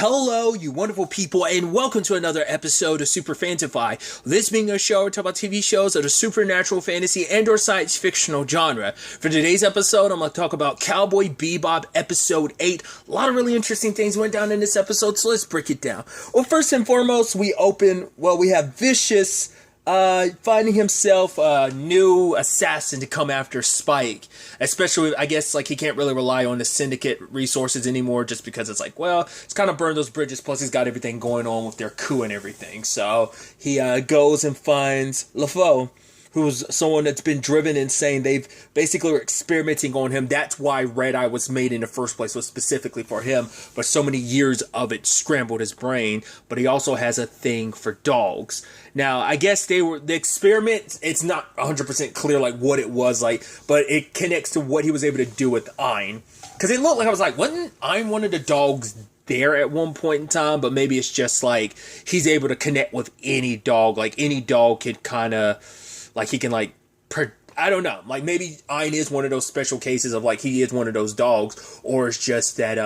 Hello, you wonderful people, and welcome to another episode of Super-Fanta-Fi. This being a show, we talk about TV shows of the supernatural, fantasy, and or science fictional genre. For today's episode, I'm going to talk about Cowboy Bebop Episode 8. A lot of really interesting things went down in this episode, so let's break it down. Well, first and foremost, we have Vicious finding himself a new assassin to come after Spike. Especially, I guess, like, he can't really rely on the syndicate resources anymore just because it's like, well, it's kind of burned those bridges, plus he's got everything going on with their coup and everything. So he goes and finds LeFou, who's someone that's been driven insane. They've basically were experimenting on him. That's why Red Eye was made in the first place, was specifically for him. But so many years of it scrambled his brain. But he also has a thing for dogs. Now, I guess the experiment, it's not 100% clear like what it was like, but it connects to what he was able to do with Ein. Because it looked like, I was like, wasn't Ein one of the dogs there at one point in time? But maybe it's just like he's able to connect with any dog. Like any dog could kind of, like he can like, I don't know. Like maybe Ein is one of those special cases of like he is one of those dogs. Or it's just that,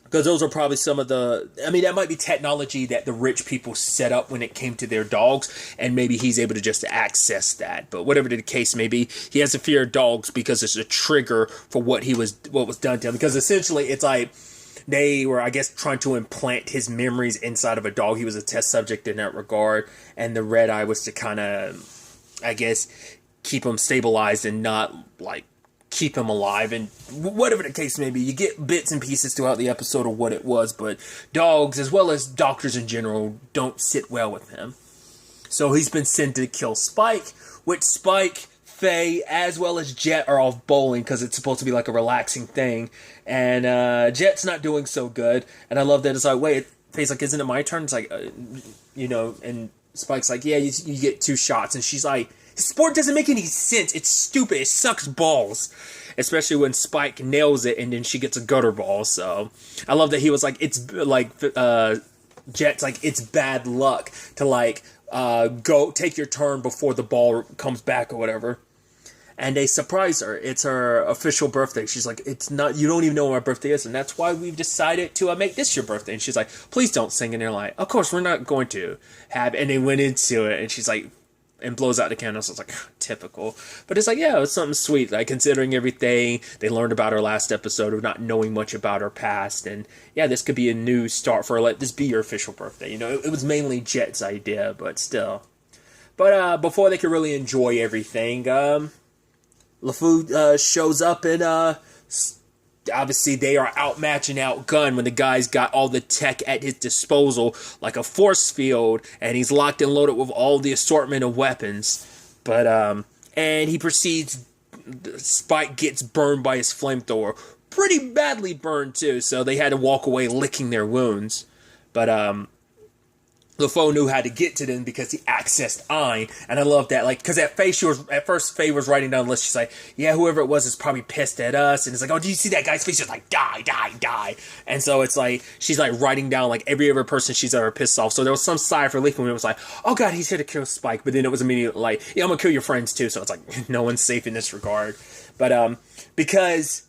because those are probably some of the, I mean, that might be technology that the rich people set up when it came to their dogs, and maybe he's able to just access that. But whatever the case may be, he has a fear of dogs because it's a trigger for what was done to him. Because essentially, it's like they were, I guess, trying to implant his memories inside of a dog. He was a test subject in that regard, and the Red Eye was to kind of, I guess, keep him stabilized and not like keep him alive, and whatever the case may be, you get bits and pieces throughout the episode of what it was, but dogs, as well as doctors in general, don't sit well with him. So he's been sent to kill Spike, which Spike, Faye, as well as Jet are off bowling, because it's supposed to be like a relaxing thing, and Jet's not doing so good, and I love that it's like, wait, Faye's like, isn't it my turn? It's like, and Spike's like, yeah, you get 2 shots, and she's like, sport doesn't make any sense. It's stupid. It sucks balls. Especially when Spike nails it and then she gets a gutter ball. So I love that he was like, it's like, Jet's like, it's bad luck to like, go take your turn before the ball comes back or whatever. And they surprise her. It's her official birthday. She's like, it's not, you don't even know what my birthday is. And that's why we've decided to make this your birthday. And she's like, please don't sing. And they're like, of course, we're not going to have, and they went into it and she's like, and blows out the candle. So it's like, typical. But it's like, yeah, it's something sweet. Like, considering everything they learned about her last episode of not knowing much about her past. And yeah, this could be a new start for her. Let this be your official birthday. You know, it was mainly Jet's idea, but still. But before they could really enjoy everything, LeFou shows up and obviously they are outmatched and outgunned when the guy's got all the tech at his disposal, like a force field, and he's locked and loaded with all the assortment of weapons. But, and he proceeds, Spike gets burned by his flamethrower. Pretty badly burned, too, so they had to walk away licking their wounds. But, LeFou knew how to get to them because he accessed Ein, and I love that, like, because at first Faye was writing down the list, she's like, yeah, whoever it was is probably pissed at us, and it's like, oh, do you see that guy's face? She's like, die, die, die, and so it's like, she's like writing down, like, every other person she's ever pissed off, so there was some sigh of relief when it was like, oh god, he's here to kill Spike, but then it was immediately like, yeah, I'm gonna kill your friends too, so it's like, no one's safe in this regard, but, because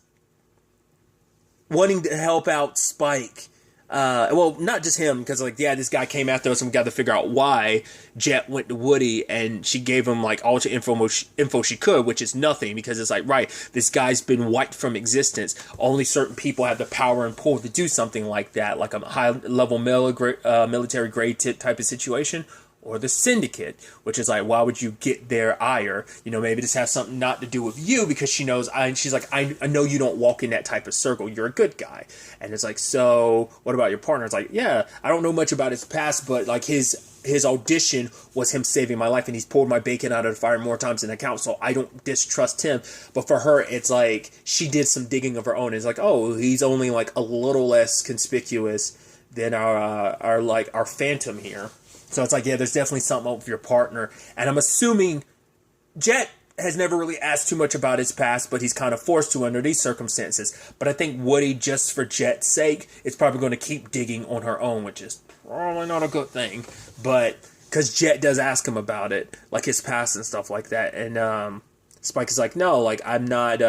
wanting to help out Spike, well, not just him, because, like, yeah, this guy came after us and we got to figure out why. Jet went to Woody and she gave him, like, all the info she could, which is nothing, because it's like, right, this guy's been wiped from existence. Only certain people have the power and pull to do something like that, like a high-level military grade type of situation. Or the syndicate, which is like, why would you get their ire? You know, maybe this has something not to do with you, because she knows, she's like, I know you don't walk in that type of circle. You're a good guy. And it's like, so what about your partner? It's like, yeah, I don't know much about his past, but like his audition was him saving my life, and he's pulled my bacon out of the fire more times than I count, so I don't distrust him. But for her, it's like, she did some digging of her own. It's like, oh, he's only like a little less conspicuous than our Phantom here. So it's like, yeah, there's definitely something up with your partner. And I'm assuming Jet has never really asked too much about his past, but he's kind of forced to under these circumstances. But I think Woody, just for Jet's sake, is probably going to keep digging on her own, which is probably not a good thing. But, because Jet does ask him about it, like his past and stuff like that. And Spike is like, no, like, I'm not,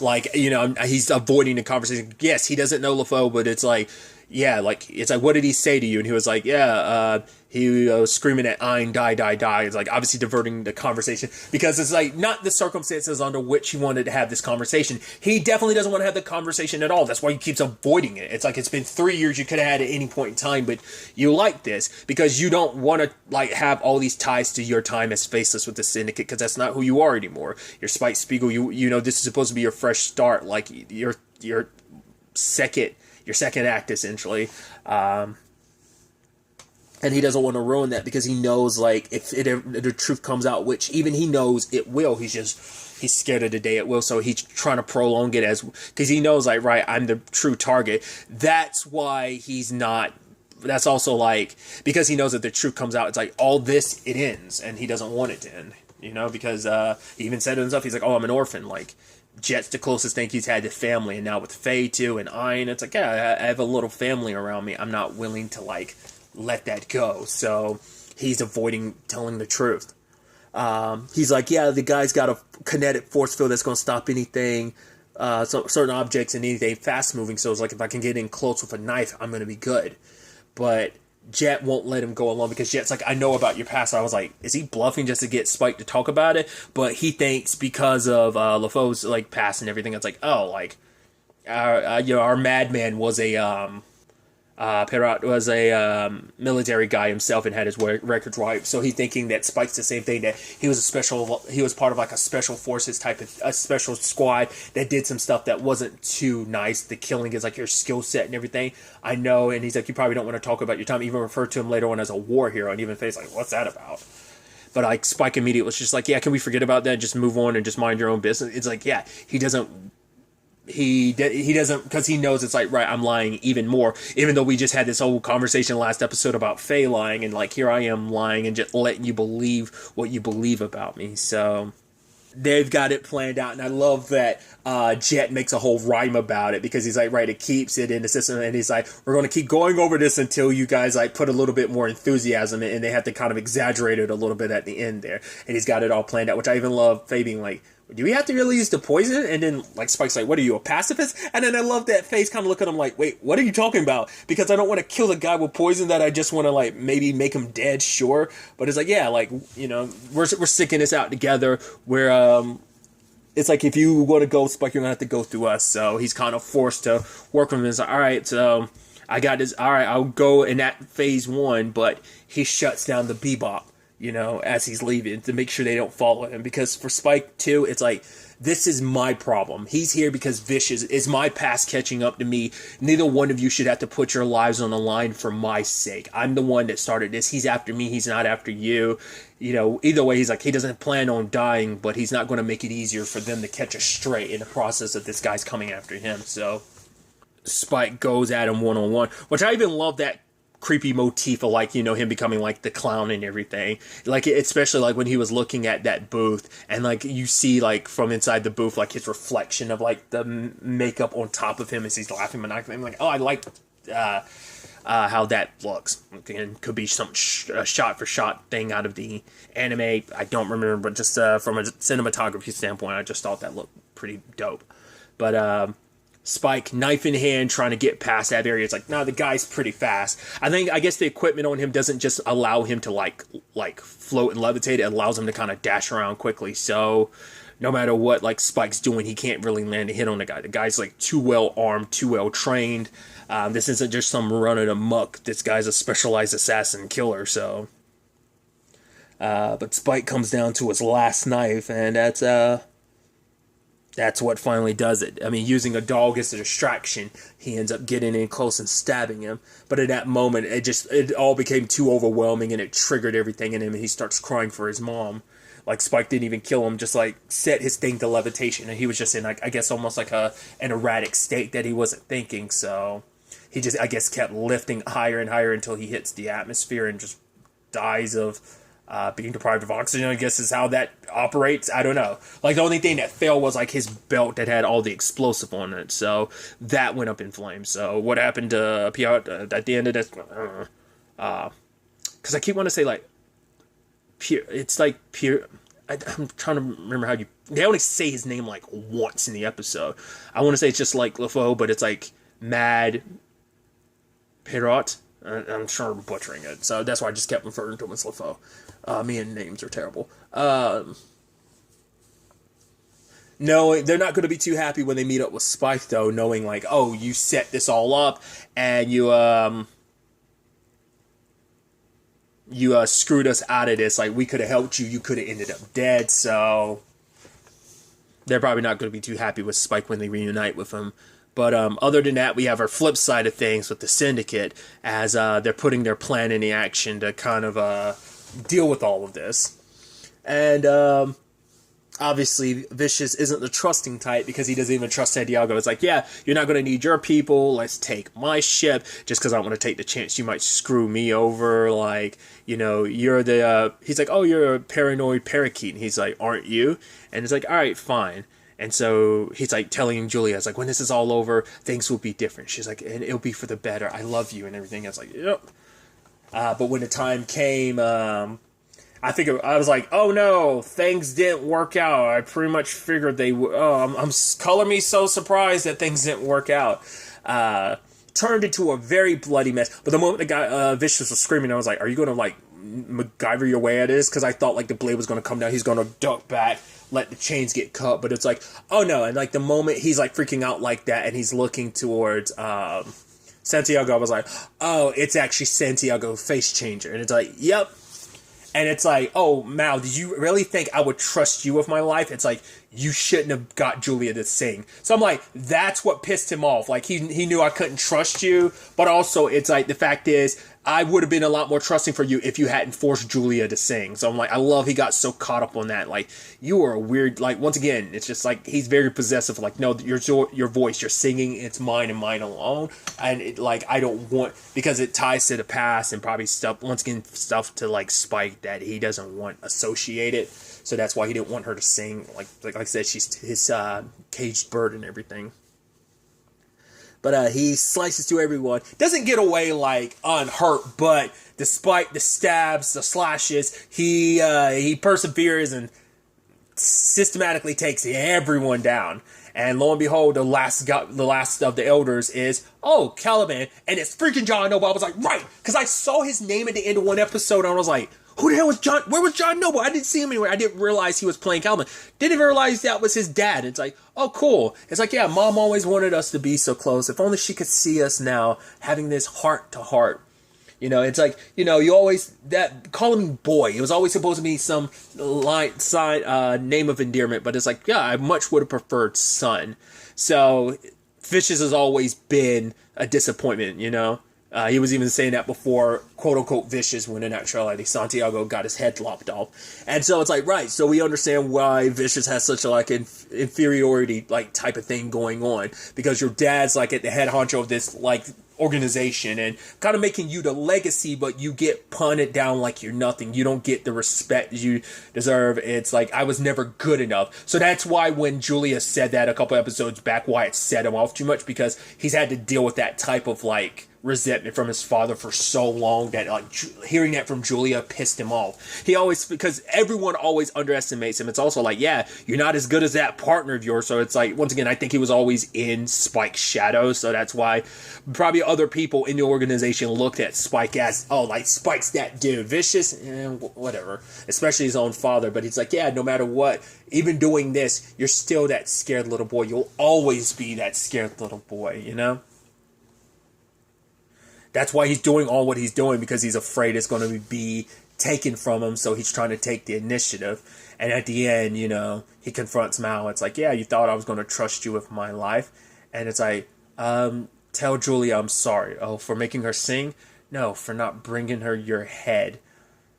Like, you know, he's avoiding the conversation. Yes, he doesn't know LeFou, but it's like, yeah, like, it's like, what did he say to you? And he was like, yeah, he was screaming at Ein, die, die, die. It's like, obviously diverting the conversation, because it's like, not the circumstances under which he wanted to have this conversation. He definitely doesn't want to have the conversation at all. That's why he keeps avoiding it. It's like, it's been 3 years you could have had at any point in time, but you like this because you don't want to, like, have all these ties to your time as Faceless with the Syndicate, because that's not who you are anymore. You're Spike Spiegel. You know, this is supposed to be your fresh start, like, your second act, essentially. And he doesn't want to ruin that, because he knows, like, if the truth comes out, which even he knows it will, he's scared of the day it will, so he's trying to prolong it because he knows, like, right, I'm the true target. That's why he's not. That's also, like, because he knows that the truth comes out, it's like, all this, it ends, and he doesn't want it to end, you know, because he even said it himself, he's like, oh, I'm an orphan, like, Jet's the closest thing he's had to family, and now with Faye too, and Ein, it's like, yeah, I have a little family around me, I'm not willing to, like, let that go, so he's avoiding telling the truth. He's like, yeah, the guy's got a kinetic force field that's going to stop anything, certain objects and anything fast moving, so it's like, if I can get in close with a knife, I'm going to be good. But Jet won't let him go alone, because Jet's like, I know about your past. I was like, is he bluffing just to get Spike to talk about it? But he thinks because of LeFou's, like, past and everything, it's like, oh, like, you know, our madman was a Perot was a military guy himself and had his records wiped, so he's thinking that Spike's the same thing, that he was part of, like, a special forces type of a special squad that did some stuff that wasn't too nice. The killing is like your skill set and everything. I know, and he's like, you probably don't want to talk about your time. Even referred to him later on as a war hero, and even Faye's like, what's that about? But, like, Spike immediately was just like, yeah, can we forget about that? Just move on and just mind your own business. It's like, yeah, he doesn't, because he knows it's like, right, I'm lying even more, even though we just had this whole conversation last episode about Faye lying, and, like, here I am lying and just letting you believe what you believe about me. So they've got it planned out, and I love that Jet makes a whole rhyme about it, because he's like, right, it keeps it in the system, and he's like, we're going to keep going over this until you guys, like, put a little bit more enthusiasm in, and they have to kind of exaggerate it a little bit at the end there, and he's got it all planned out, which I even love Faye being like, do we have to really use the poison? And then, like, Spike's like, what are you, a pacifist? And then I love that Faye's kind of look at him like, wait, what are you talking about? Because I don't want to kill the guy with poison that I just want to, like, maybe make him dead, sure. But it's like, yeah, like, you know, we're sticking this out together. It's like, if you want to go, Spike, you're going to have to go through us. So he's kind of forced to work with him. It's like, all right, so I got this. All right, I'll go in that phase 1, but he shuts down the Bebop, you know, as he's leaving, to make sure they don't follow him. Because for Spike, too, it's like, this is my problem. He's here because Vicious is my past catching up to me. Neither one of you should have to put your lives on the line for my sake. I'm the one that started this. He's after me. He's not after you. You know, either way, he's like, he doesn't plan on dying, but he's not going to make it easier for them to catch a stray in the process of this guy's coming after him. So Spike goes at him one-on-one, which I even love that creepy motif of, like, you know, him becoming, like, the clown and everything, like, especially, like, when he was looking at that booth, and, like, you see, like, from inside the booth, like, his reflection of, like, the makeup on top of him as he's laughing maniacally. I'm like, oh, I like how that looks. Again, could be some shot for shot thing out of the anime, I don't remember, but just from a cinematography standpoint, I just thought that looked pretty dope. But Spike, knife in hand, trying to get past that area. It's like, no, the guy's pretty fast. I guess the equipment on him doesn't just allow him to like float and levitate. It allows him to kind of dash around quickly. So no matter what, like, Spike's doing, he can't really land a hit on the guy. The guy's, like, too well armed, too well trained. This isn't just some running amok. This guy's a specialized assassin killer. So, but Spike comes down to his last knife, and that's what finally does it. I mean, using a dog as a distraction, he ends up getting in close and stabbing him. But at that moment, it all became too overwhelming, and it triggered everything in him, and he starts crying for his mom. Like, Spike didn't even kill him, just, like, set his thing to levitation, and he was just in, like, I guess almost like an erratic state that he wasn't thinking, so he just, I guess, kept lifting higher and higher until he hits the atmosphere and just dies of being deprived of oxygen, I guess, is how that operates. I don't know. Like, the only thing that failed was, like, his belt that had all the explosive on it. So that went up in flames. So what happened to Piotr at the end of this? Because I keep wanting to say, like, pure. It's like pure. I'm trying to remember how they only say his name like once in the episode. I want to say it's just like LeFou, but it's like Mad Pirot. I'm sure I'm butchering it, so that's why I just kept referring to him as LeFou. Me and names are terrible. No, they're not going to be too happy when they meet up with Spike, though, knowing like, oh, you set this all up, and you screwed us out of this. Like, we could have helped you. You could have ended up dead. So they're probably not going to be too happy with Spike when they reunite with him. But other than that, we have our flip side of things with the Syndicate as they're putting their plan into action to kind of deal with all of this. And obviously, Vicious isn't the trusting type because he doesn't even trust Santiago. It's like, yeah, you're not going to need your people. Let's take my ship just because I want to take the chance you might screw me over. Like, you know, you're the... he's like, oh, you're a paranoid parakeet. And he's like, aren't you? And it's like, all right, fine. And so he's like telling Julia, it's like, when this is all over, things will be different. She's like, and it'll be for the better. I love you and everything. I was like, yep. But when the time came... I was like, oh no, things didn't work out. I pretty much figured they would. Oh, I'm color me so surprised that things didn't work out. Turned into a very bloody mess. But the moment the guy, Vicious was screaming, I was like, are you going to like MacGyver your way at this? Because I thought like the blade was going to come down. He's going to duck back, let the chains get cut. But it's like, oh no. And like the moment he's like freaking out like that and he's looking towards, Santiago, I was like, oh, it's actually Santiago Face Changer. And it's like, yep. And it's like, oh, Mal, did you really think I would trust you with my life? It's like, you shouldn't have got Julia to sing. So I'm like, that's what pissed him off. Like, he knew I couldn't trust you. But also, it's like, the fact is, I would have been a lot more trusting for you if you hadn't forced Julia to sing. So I'm like, I love he got so caught up on that. Like, you are a weird, like, once again, it's just like, he's very possessive. Like, no, your voice, you're singing, it's mine and mine alone. And it, like, I don't want, because it ties to the past and probably stuff, once again, stuff to like Spike that he doesn't want associated. So that's why he didn't want her to sing. Like I said, she's his caged bird and everything. But he slices through everyone. Doesn't get away, like, unhurt. But despite the stabs, the slashes, he perseveres and systematically takes everyone down. And lo and behold, the last of the elders is, oh, Caliban. And it's freaking John Noble. I was like, right. Because I saw his name at the end of one episode. And I was like, who the hell was John? Where was John Noble? I didn't see him anywhere. I didn't realize he was playing Caliban. Didn't even realize that was his dad. It's like, oh, cool. It's like, yeah, Mom always wanted us to be so close. If only she could see us now, having this heart to heart. You know, it's like, you know, you always, calling me boy, it was always supposed to be some light side name of endearment, but it's like, yeah, I much would have preferred son. So, Vicious has always been a disappointment, you know? He was even saying that before, quote-unquote, Vicious, when in actuality, Santiago got his head lopped off. And so it's like, right, so we understand why Vicious has such a, like, inferiority, like, type of thing going on. Because your dad's, like, at the head honcho of this, like, organization and kind of making you the legacy, but you get punted down like you're nothing. You don't get the respect you deserve. It's like, I was never good enough. So that's why when Julia said that a couple episodes back, why it set him off too much, because he's had to deal with that type of, like, resentment from his father for so long that, like, hearing that from Julia pissed him off. He always, because everyone always underestimates him. It's also like, yeah, you're not as good as that partner of yours. So it's like, once again, I think he was always in Spike's shadow. So that's why probably other people in the organization looked at Spike as, oh, like, Spike's that dude. Vicious, whatever. Especially his own father. But he's like, yeah, no matter what, even doing this, you're still that scared little boy. You'll always be that scared little boy, you know? That's why he's doing all what he's doing, because he's afraid it's going to be taken from him, so he's trying to take the initiative. And at the end, you know, he confronts Mao. It's like, yeah, you thought I was going to trust you with my life. And it's like, tell Julia I'm sorry. Oh, for making her sing? No, for not bringing her your head.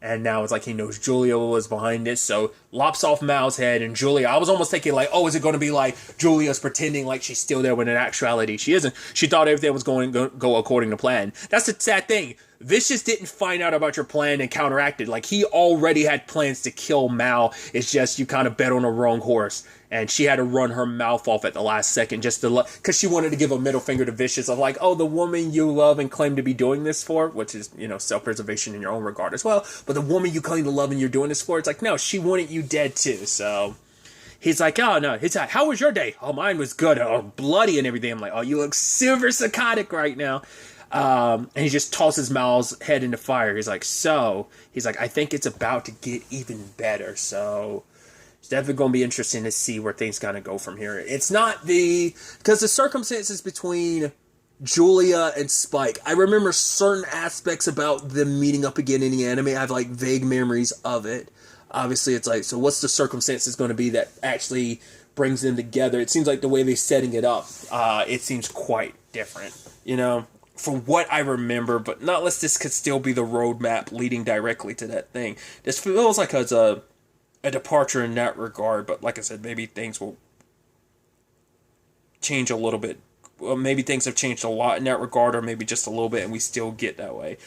And now it's like he knows Julia was behind it, so lops off Mao's head, and Julia, I was almost thinking like, oh, is it going to be like Julia's pretending like she's still there when in actuality she isn't. She thought everything was going to go according to plan. That's the sad thing. Vicious didn't find out about your plan and counteracted. Like, he already had plans to kill Mal. It's just you kind of bet on the wrong horse. And she had to run her mouth off at the last second just to because she wanted to give a middle finger to Vicious of like, oh, the woman you love and claim to be doing this for, which is, you know, self-preservation in your own regard as well. But the woman you claim to love and you're doing this for, it's like, no, she wanted you dead too. So he's like, oh, no. He's like, how was your day? Oh, mine was good. Oh, bloody and everything. I'm like, oh, you look super psychotic right now. And he just tosses Mal's head into fire. He's like, I think it's about to get even better. So it's definitely going to be interesting to see where things kind of go from here. It's not because the circumstances between Julia and Spike, I remember certain aspects about them meeting up again in the anime. I have like vague memories of it. Obviously, it's like, so what's the circumstances going to be that actually brings them together? It seems like the way they're setting it up, it seems quite different, you know? For what I remember, but not unless this could still be the roadmap leading directly to that thing. This feels like it's a departure in that regard, but like I said, maybe things will change a little bit. Well, maybe things have changed a lot in that regard, or maybe just a little bit, and we still get that way.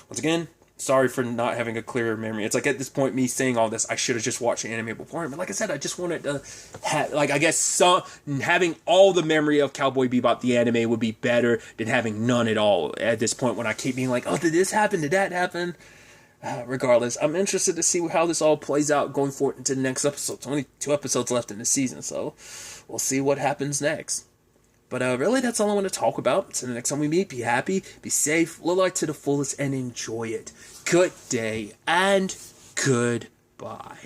Once again, sorry for not having a clearer memory. It's like at this point, me saying all this, I should have just watched the anime before. But like I said, I just wanted to have, like, I guess having all the memory of Cowboy Bebop, the anime, would be better than having none at all at this point when I keep being like, oh, did this happen? Did that happen? Regardless, I'm interested to see how this all plays out going forward into the next episode. It's only 2 episodes left in the season, so we'll see what happens next. But really, that's all I want to talk about. So the next time we meet, be happy, be safe, live life to the fullest, and enjoy it. Good day, and goodbye.